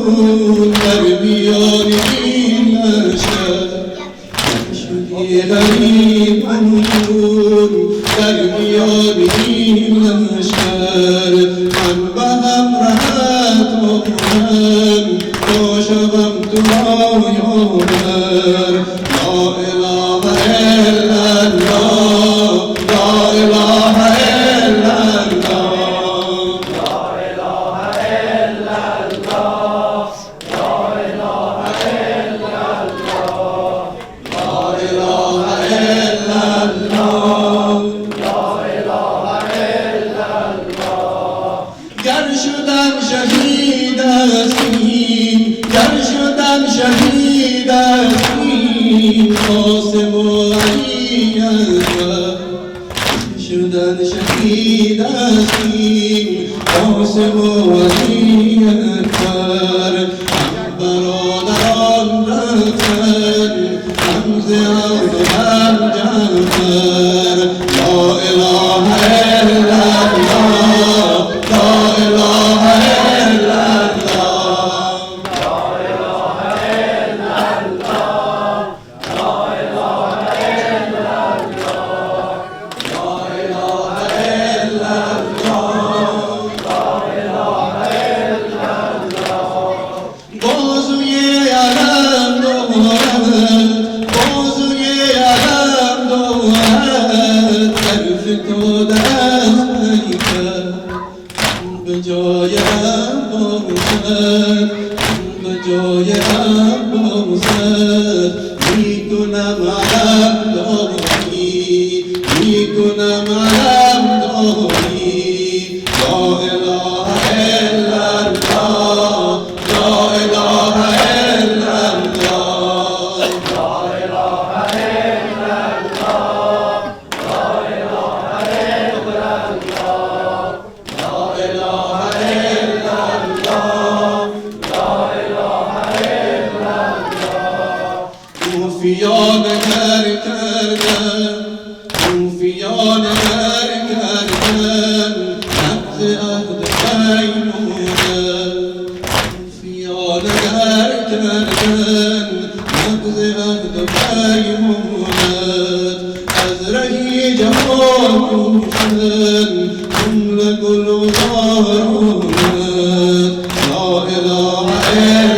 در میان این لشکر شدی غریبان در میان این لشکر من به همراهت آمدم تا شوم تو را یاور لا اله الا الله لا اله الا الله لا اله الا الله لا اله الا الله لا اله الا الله لا اله الا الله گر شدم شهید هستیم گر شدم شهید هستیم قاسم و علی اکبر شدن شهید هستیم قاسم و علی اکبر هم برادران رفتن هم زیاد و هم جعفر لا اله الا الله لا اله الا الله لا اله الا الله لا اله الا الله لا اله الا الله لا اله الا الله بازوی علم دارد بازوی علم دارد طرف تو دست میکرد به جای هم باشد به جای هم باشد میکنم علم داری میکنم علم داری لا اله الا الله لا اله الا الله لا اله الا الله لا اله الا الله لا اله الا الله لا اله الا الله صوفیان کر کردن صوفیان کر کردن نقض عهد پیمودن صوفیان کر کردن نقض عهد پیمودن از رهی جهان کوشن جمله گل و زار آمد لا اله الا